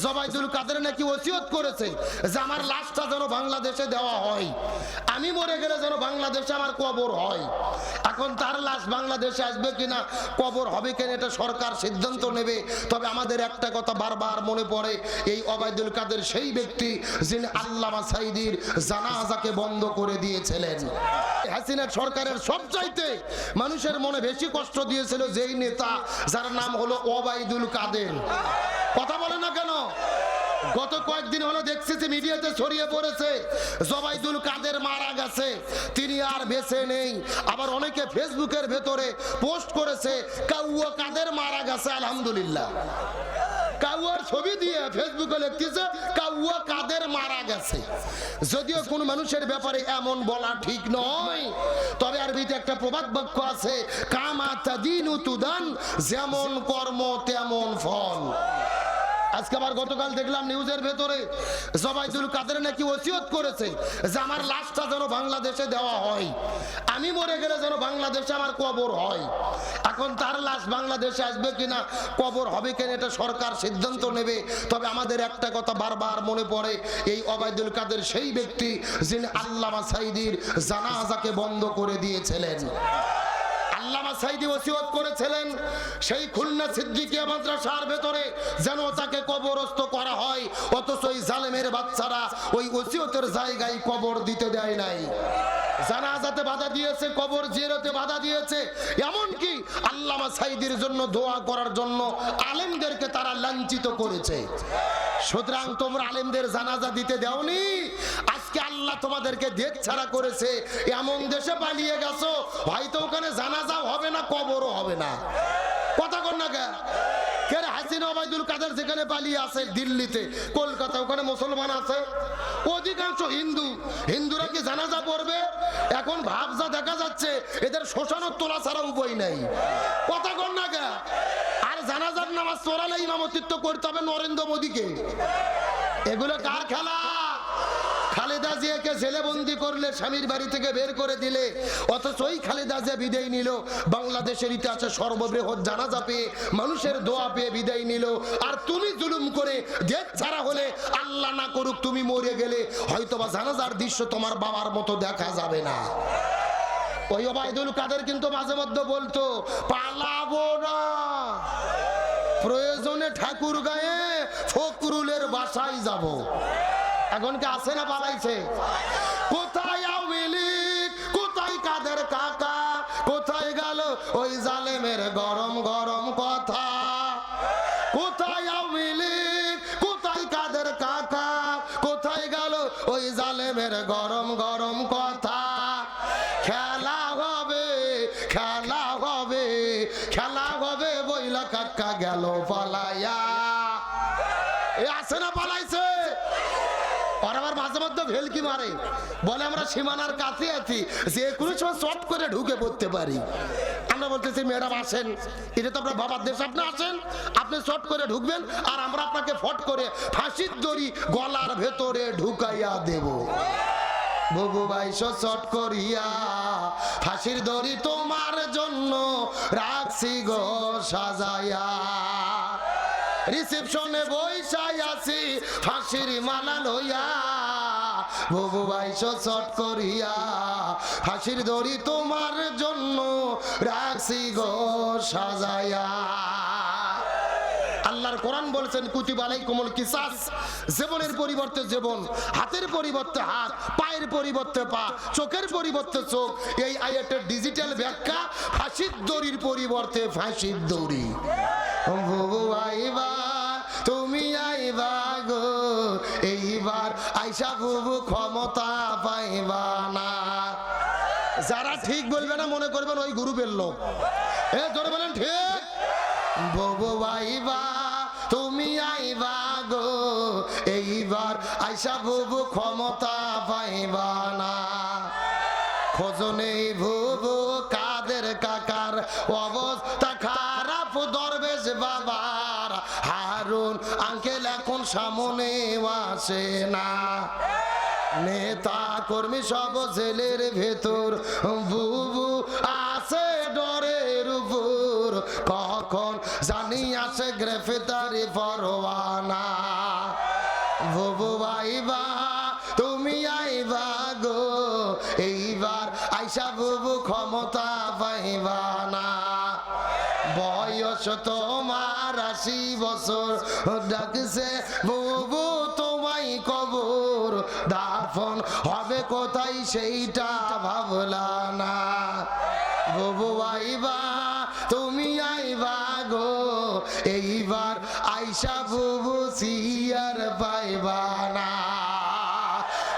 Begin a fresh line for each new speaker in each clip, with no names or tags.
জবাইদুল কাদের নাকি ওসিয়ত করেছে যে আমার লাশটা যেন বাংলাদেশে দেওয়া হয়, আমি মরে গেলে যেন বাংলাদেশে আমার কবর হয়। এখন তার লাশ বাংলাদেশে আসবে কিনা, কবর হবে কিনা, এটা সরকার সিদ্ধান্ত নেবে। তবে আমাদের একটা কথা বারবার মনে পড়ে, এই ওবায়দুল কাদের সেই ব্যক্তি যিনি আল্লামা সাঈদীর জানাজাকে বন্ধ করে দিয়েছিলেন। হাসিনা সরকারের সবচাইতে মানুষের মনে বেশি কষ্ট দিয়েছিল যেই নেতা, যার নাম হলো ওবায়দুল কাদের। কথা বলে না কেন? গত কয়েকদিন হলো দেখছি মিডিয়াতে ছড়িয়ে পড়েছে ওবায়দুল কাদের মারা গেছে, তিনি আর বেঁচে নেই। আবার অনেকে ফেসবুকের ভেতরে পোস্ট করেছে কাউয়া কাদের মারা গেছে, আলহামদুলিল্লাহ। কাউয়ার ছবি দিয়ে ফেসবুকে লিখতেছে কাউয়া কাদের মারা গেছে। যদিও কোন মানুষের ব্যাপারে এমন বলা ঠিক নয়, তবে আরবিতে একটা প্রবাদ বাক্য আছে, কামা তাদিনু তুদান, যেমন কর্ম তেমন ফল। আজকে আবার গতকাল দেখলাম নিউজের ভেতরে ওবায়দুল কাদের নাকি ওসিয়ত করেছে যে আমার লাশটা যেন বাংলাদেশে দেওয়া হয়, আমি মরে গেলে যেন বাংলাদেশে আমার কবর হয়। এখন তার লাশ বাংলাদেশে আসবে কিনা, কবর হবে কিনা, এটা সরকার সিদ্ধান্ত নেবে। তবে আমাদের একটা কথা বারবার মনে পড়ে, এই ওবায়দুল কাদের সেই ব্যক্তি যিনি আল্লামা সাঈদীর জানাজাকে বন্ধ করে দিয়েছিলেন। আল্লামা সাঈদী ওসিয়ত করেছিলেন সেই খুলনা সিদ্দিকিয়া মাদ্রাসার ভেতরে যেন তাকে কবরস্থ করা হয়, অথচ ওই জালেমের বাচ্চারা ওই ওসিয়তের জায়গায় কবর দিতে দেয় নাই। জানাজাতে বাধা দিয়েছে, কবর জিয়ারতে বাধা দিয়েছে, এমনকি আল্লামা সাঈদীর জন্য দোয়া করার জন্য আলেমদেরকে তারা লাঞ্ছিত করেছে। সুতরাং তোমরা আলেমদের জানাজা দিতে দেওনি, আজকে আল্লাহ তোমাদেরকে দেশ ছাড়া করেছে, এমন দেশে পালিয়ে গেছো হয়তো ওখানে জানাজাও হবে না, কবরও হবে না। কথা কর না কে? হাসিনা ওবায়দুল কাদের যেখানে পালিয়ে আছে দিল্লিতে, কলকাতা, ওখানে মুসলমান আছে, অধিকাংশ হিন্দু। হিন্দুরা কি জানাজা পড়বে? এখন ভাবজা দেখা যাচ্ছে এদের শ্মশানের তোলা ছাড়া উপায় নাই। কথা কর না কে? আর জানাজার নামাজ পড়ালে ইমামতিত্ব করতে হবে নরেন্দ্র মোদীকে। এগুলো কার খেলা? খালেদা জিয়াকে জেলে বন্দি করলে, স্বামীর বাড়ি থেকে বের করে দিলে, অথচ ওই খালেদা জিয়া বিদায় নিল বাংলাদেশের ইতিহাসে সর্ববৃহৎ জানাজা পেয়ে, মানুষের দোয়া পেয়ে বিদায় নিল। আর তুমি জুলুম করে দেশ ছাড়া হলে, আল্লাহ না করুক তুমি মরে গেলে হয়তোবা জানাজার দৃশ্য তোমার বাবার মতো দেখা যাবে না। ওই ওবায়দুল কাদের কিন্তু মাঝে মধ্যে বলতো পালাবো না, প্রয়োজনে ঠাকুর গায়ে ফখরুলের বাসায় যাব। এখন কি আছে না পালাইছে? কোথায় আওয়ামী লীগ, কোথায় কাদের কাকা, কোথায় গেল ওই জালেমের গরম গরম কথা? কোথায় আওয়ামী লীগ, কোথায় কাদের কাকা, কোথায় গেল ওই জালেমের গরম গরম কথা? খেলা হবে, খেলা হবে, খেলা হবে বইলা কাকা গেল পালাইয়া। এ আছে না পালাইছে? আর আবার মাঝে মধ্যে ভেলকি মারে, বলে আমরা সীমানার কাছে আছি, যে কোনো সময় শর্ট করে ঢুকে পড়তে পারি। আমরা বলতেছি ম্যাডাম আসেন, এটা তো আপনার বাবার দেশ, আপনি আসেন, আপনি শর্ট করে ঢুকবেন আর আমরা আপনাকে ফট করে ফাঁসির দড়ি গলার ভেতরে ঢুকাইয়া দেব। বুবু বাইশো শর্ট করিয়া ফাঁসির দড়ি তোমার জন্য রাখছি গো সাজাইয়া, রিসেপশনে বইসাই আছি ফাঁসির মালা লইয়া, বুবু বাইশো শর্ট করিয়া ফাঁসির দড়ি তোমার জন্য রাখছি গো সাজাইয়া। আল্লাহর কোরআন বলছেন কুতিবা আলাইকুমুল কিসাস, জীবনের পরিবর্তে জীবন, হাতের পরিবর্তে হাত, পায়ের পরিবর্তে পা, চোখের পরিবর্তে চোখ। এই আয়াতের ডিজিটাল ব্যাখ্যা ফাঁসির দড়ির পরিবর্তে ফাঁসির দড়ি। বুবু আইবা তুমি আইবা গো এইবার, আইসা বুবু ক্ষমতা পাইবা না। যারা ঠিক বলবে না মনে করবেন ওই গ্রুপের লোক। এ ধরে বলেন ঠিক। বুবু আইবা তুমি আইবা গো এইবার, আইসা বুবু ক্ষমতা পাইবা না। খোঁজনে বুবু কাদের কাকার অবস্থা খারাপ, দরবেশ বাবার হারুন আঙ্কেল এখন সামনে আসে না। নেতা কর্মী সব জেলের ভেতর, বুবু আছে ডরের উপর, কখন জানি আসে গ্রেফতারি পরোয়ানা। বুবু আইবা তুমি আইবা গো, এইবার আইসা বুবু ক্ষমতা পাইবা না। বয়স তোমার 80 বছর, ডাকছে বুবু তোমায় কবর, দাফন হবে কোথায় সেইটা ভাবলা না। বুবু আইবা তুমি আইবা গো, এইবার আইসা বুবু সিয়ার পাইবা না।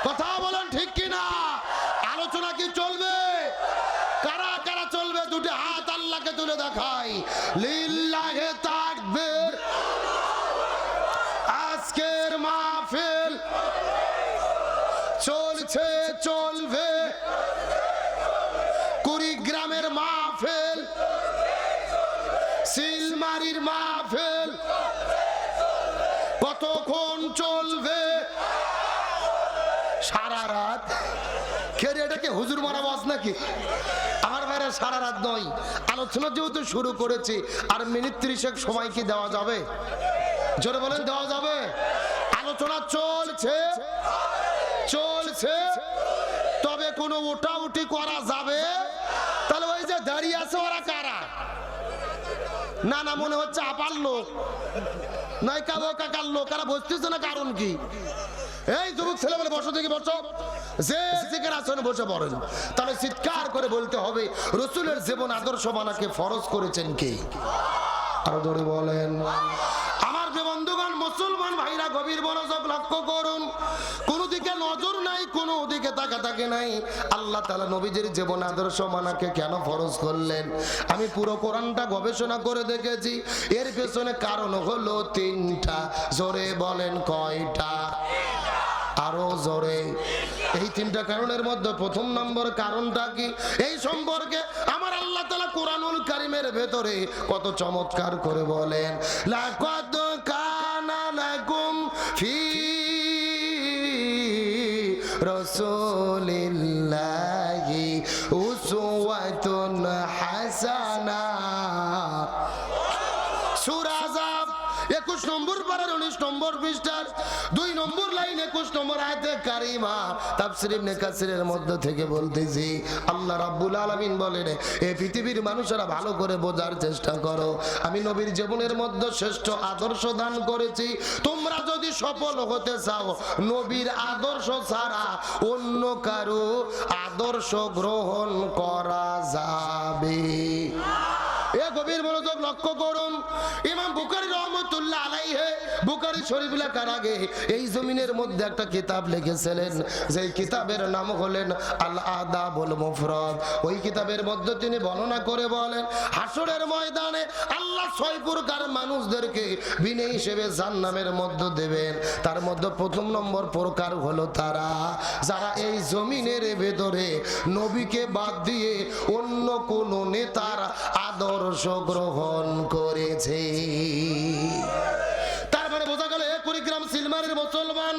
কথা বলেন ঠিক কিনা? আলোচনা কি চলবে? কারা কারা চলবে? দুটি হাত আল্লাহকে তুলে দেখাই। লিল্লাহে তাকবীর। আজকের মাহফিল চলছে, চলবে। কুড়িগ্রামের মাহফিল, সিলমারির মাহফিল কতক্ষণ চলবে? সারা রাত। খেয়ে এটাকে হুজুর মারা বাস নাকি? আমার বাইরে সারা রাত নয়। আলোচনা যেহেতু শুরু করেছি, আর মিনিট 30 সময় কি দেওয়া যাবে? জোরে বলেন, দেওয়া যাবে? আলোচনা চলছে, চলছে, তবে কোনো উঠাউঠি করা যাবে? তাহলে ওই যে দাঁড়িয়ে আছে ওরা কারা? না না, মনে হচ্ছে আপার লোক, নয় কাবো কাকার লোক। কারা বসতেছে না? কারণ কি? এই যুবক ছেলে বলে বসো, দেখি বসো। যে যেখানে আছেন বসে পড়েন। তাহলে চিৎকার করে বলতে হবে, রসুলের জীবন আদর্শ মানাকে ফরজ করেছেন কে? আরো ধরে বলেন। আমার যে বন্ধুগণ মুসলমান ভাইরা, গভীর মনোযোগ লক্ষ্য করুন। কোন দিকে নজর নাই, কোন দিকে তাকাতাকি নাই। আল্লাহ তাআলা নবীজির জীবন আদর্শ মানাকে কেন ফরজ করলেন? আমি পুরো কোরআনটা গবেষণা করে দেখেছি। এর পেছনে কারণ হলো 3টা। জোরে বলেন কয়টা? আরো জোরে। এই 3টা কারণের মধ্যে প্রথম নম্বর কারণটা কি? এই সম্পর্কে আমার আল্লাহ তাআলা কোরআনুল কারীমের ভেতরে কত চমৎকার করে বলেন, লাকাদ কানা লাকুম ফি রাসূলিল্লাহি উসওয়াতুন হাসানাহ। সূরা আযাব 21 নম্বর পারার 19 নম্বর পৃষ্ঠার 2 নম্বর লাইন 21 নম্বর আয়াতে কারিমা। তাফসীর ইবনে কাসিরের মধ্যে থেকে বলতেছি, আল্লাহ রাব্বুল আলামিন বলেন, এই পৃথিবীর মানুষেরা ভালো করে বোঝার চেষ্টা করো। আমি নবীর জীবনের মধ্যে শ্রেষ্ঠ আদর্শ দান করেছি। তোমরা যদি সফল হতে চাও, নবীর আদর্শ ছাড়া অন্য কারো আদর্শ গ্রহণ করা যাবে। এ গভীর মনোযোগ লক্ষ্য করুন। ইমাম বুখারী রাহমাতুল্লাহ আলাইহি বুখারী শরীফ লেখার আগে এই জমিনের মধ্যে একটা কিতাব লিখেছিলেন, যে কিতাবের নাম হলেন আল আদাবুল মুফরাদ। ওই কিতাবের মধ্যে তিনি বর্ণনা করে বলেন, হাসরের ময়দানে আল্লাহ 6 প্রকার মানুষদেরকে বিনয়ী হিসেবে জান্নাতের মধ্যে দেবেন। তার মধ্যে প্রথম নম্বর প্রকার হলো তারা যারা এই জমিনের ভেতরে নবীকে বাদ দিয়ে অন্য কোন নেতার আদর্শ গ্রহণ করেছে। তার মানে বোঝা গেল, কুড়িগ্রাম সিলমারির মুসলমান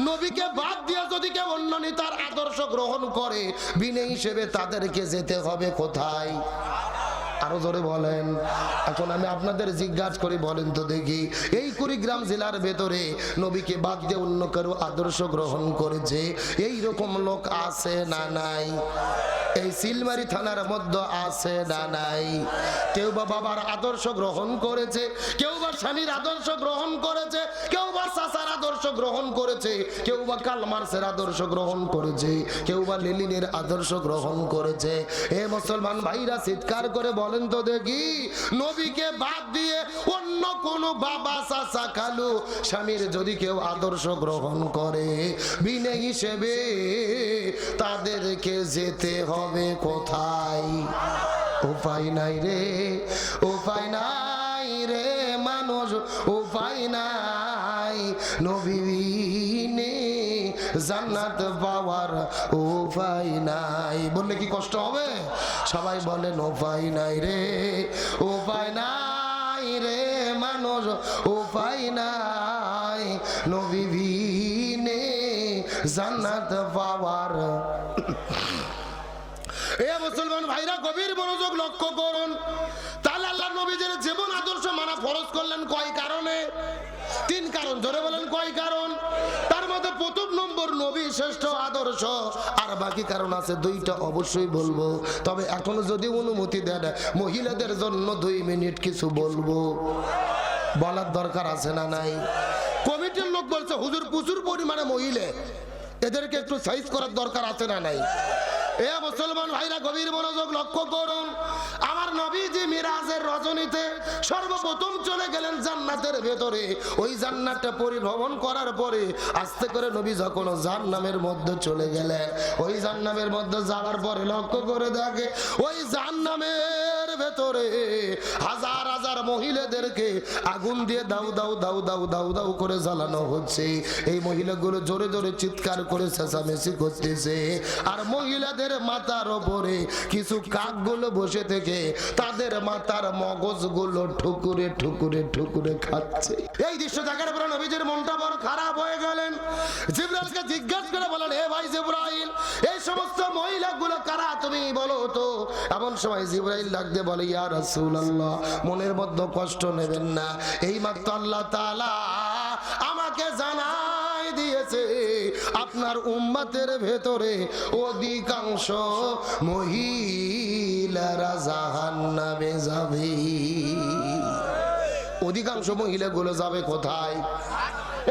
নবীকে বাদ দিয়ে যদি কেউ অন্য নেতার আদর্শ গ্রহণ করে, বিনয়ী হিসেবে তাদেরকে যেতে হবে কোথায়? আরো জোরে বলেন। এখন আমি আপনাদের জিজ্ঞাসা করি, বলেন তো দেখি, এই কুড়িগ্রাম জেলার ভেতরে নবীকে বাদ দিয়ে অন্য কারো আদর্শ গ্রহণ করেছে, এই রকম লোক আছে না নাই? এই সিলমারি থানার মধ্যে আছে না নাই? কেউ বা বাবার আদর্শ গ্রহণ করেছে, কেউ বা স্বামীর আদর্শ গ্রহণ করেছে, কেউ বা চাচার আদর্শ গ্রহণ করেছে, কেউ বা কার্ল মার্ক্সের আদর্শ গ্রহণ করেছে, কেউ বা লেনিনের আদর্শ গ্রহণ করেছে। এ মুসলমান ভাইরা চিৎকার করে বলেন তো দেখি, নবীকে বাদ দিয়ে অন্য কোন বাবা চাচা খালু স্বামীর যদি কেউ আদর্শ গ্রহণ করে, বিনয়ী হিসেবে তাদেরকে যেতে হবে কোথায়? উপায় নাই রে, উপায় নাই রে মানুষ, উপায় নাই। নবী বিনে জান্নাত পাওয়ার উপায় নাই। বললে কি কষ্ট হবে? সবাই বলেন উপায় নাই রে, উপায় নাই রে মানুষ, উপায় নাই। নবী বিনে জান্নাত পাওয়ার। এ মুসলমান ভাইরা, গভীর মনোযোগ লক্ষ্য করুন। তাহলে আল্লাহ নবীদের জীবন আদর্শ মানা ফরজ করলেন কয় কারণে? 3 কারণ। ধরে বলেন কয় কারণ? নূর নবী শ্রেষ্ঠ আদর্শ, আর বাকি কারণ আছে দুইটা অবশ্যই বলবো। তবে এখনো যদি অনুমতি দেন মহিলাদের জন্য 2 মিনিট কিছু বলবো, বলার দরকার আছে না নাই? কমিটির লোক বলছে হুজুর প্রচুর পরিমাণে মহিলা, এদেরকে একটু সাইজ করার দরকার আছে না নাই? এ মুসলমান ভাইরা গভীর মনোযোগ লক্ষ্য করুন। আমার নবীজি মিরাজের রজনীতে সর্বপ্রথম চলে গেলেন জান্নাতের ভেতরে। ওই জান্নাতটা পরিভ্রমণ করার পরে আস্তে করে নবী যখন জাহান্নামের মধ্যে চলে গেলেন, ওই জাহান্নামের মধ্যে যাওয়ার পরে লক্ষ্য করে দেখে ওই জাহান্নামের ভেতরে হাজার হাজার মহিলাদেরকে আগুন দিয়ে দাউ দাউ দাউ দাউ দাউ দাউ করে জ্বালানো হচ্ছে। এই মহিলাগুলো জোরে জোরে চিৎকার করে চেঁচামেচি করতেছে, আর মহিলাদের মাথার উপরে কিছু কাকগুলো বসে থেকে তাদের মাথার মগজগুলো ঠুকুরে ঠুকুরে ঠুকুরে খাচ্ছে। এই দৃশ্য দেখার পর নবীজির মনটা বড় খারাপ হয়ে গেলেন। জিবরাইলকে জিজ্ঞাসা করে বলেন, হে ভাই জিবরাইল, এই সমস্ত মহিলাগুলো কারা তুমি বলো তো? এমন সময় জিবরাইল ডাকতে বলে, ইয়া রাসূলুল্লাহ, মনের মধ্যে কষ্ট নেবেন না, এই মাত্র আল্লাহ তাআলা আমাকে জানাই দিয়েছে আপনার উম্মতের ভেতরে অধিকাংশ মহিলারা জাহান্নামে যাবে। অধিকাংশ মহিলাগুলো যাবে কোথায়?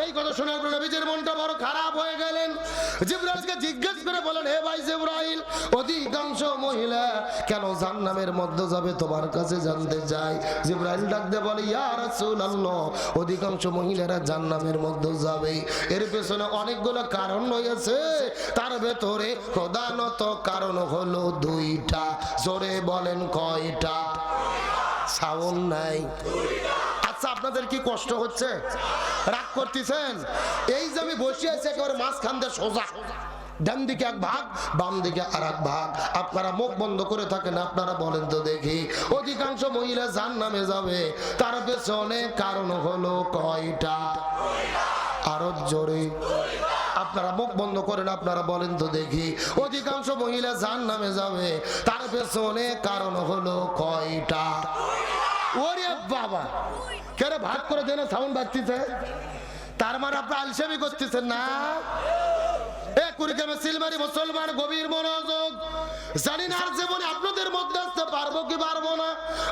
এই কথা শোনার পর নবীজির মনটা বড় খারাপ হয়ে গেলেন। জিবরাইলকে জিজ্ঞেস করে বলেন, হে ভাই জিবরাইল, অধিকাংশ মহিলা কেন জাহান্নামের মধ্যে যাবে তোমার কাছে জানতে চাই। জিবরাইল ডাকতে বলে, ইয়া রাসূলুল্লাহ, অধিকাংশ মহিলারা জাহান্নামের মধ্যে যাবে, এর পেছনে অনেকগুলো কারণ রয়েছে। তার ভেতরে প্রধানত কারণ হলো 2টা। জোরে বলেন কয়টা? সাউন্ড নাই। আচ্ছা, আপনাদের কি কষ্ট হচ্ছে? রাগ করতেছেন? এই যে আমি বসে আছি একেবারে মাঝখান দিয়ে সোজা, ডান দিকে এক ভাগ, বাম দিকে আর এক ভাগ। আপনারা মুখ বন্ধ করে থাকেন, আপনারা বলেন তো দেখি, অধিকাংশ মহিলা জাহান্নামে যাবে, তার পেছনে কারণ হলো কয়টা? আরো জোরে। আপনারা মুখ বন্ধ করেন, আপনারা বলেন তো দেখি, অধিকাংশ মহিলা জাহান্নামে যাবে, তার পেছনে কারণ হলো কয়টা? ওরে বাবা, কেন ভাগ করে দেন? সাউন্ড বাজতেছে, তার মানে আপনি আলসেমি করতেছেন না? মুসলমান গভীর মনোযোগ। জানি না আর জীবনে আপনাদের মধ্যে আসতে পারবো কি পারবো না।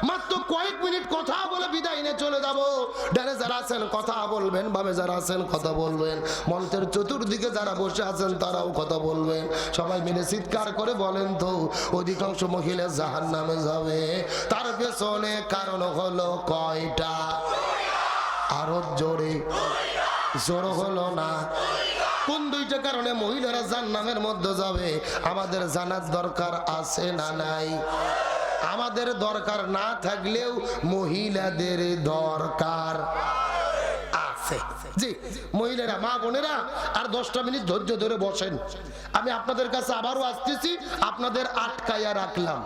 মাত্র কয়েক মিনিট কথা বলে বিদায় নিয়ে চলে যাবো। ডানে যারা আছেন কথা বলবেন, বামে যারা আছেন কথা বলবেন, মঞ্চের চতুর্দিকে যারা বসে আছেন তারাও কথা বলবেন। সবাই মিলে চিৎকার করে বলেন তো, অধিকাংশ মহিলা জাহান্নামে যাবে, তার পেছনে কারণ হলো কয়টা? আরো জোরে। জোর হলো না। কোন 2টা কারণে মহিলারা জাহান্নামের মধ্যে যাবে আমাদের জানার দরকার আছে না নাই? আমাদের দরকার না থাকলেও মহিলাদের দরকার আছে। জি মহিলারা, মা বোনেরা, আর 10টা মিনিট ধৈর্য ধরে বসেন। আমি আপনাদের কাছে আবারও আসতেছি, আপনাদের আটকায়া রাখলাম।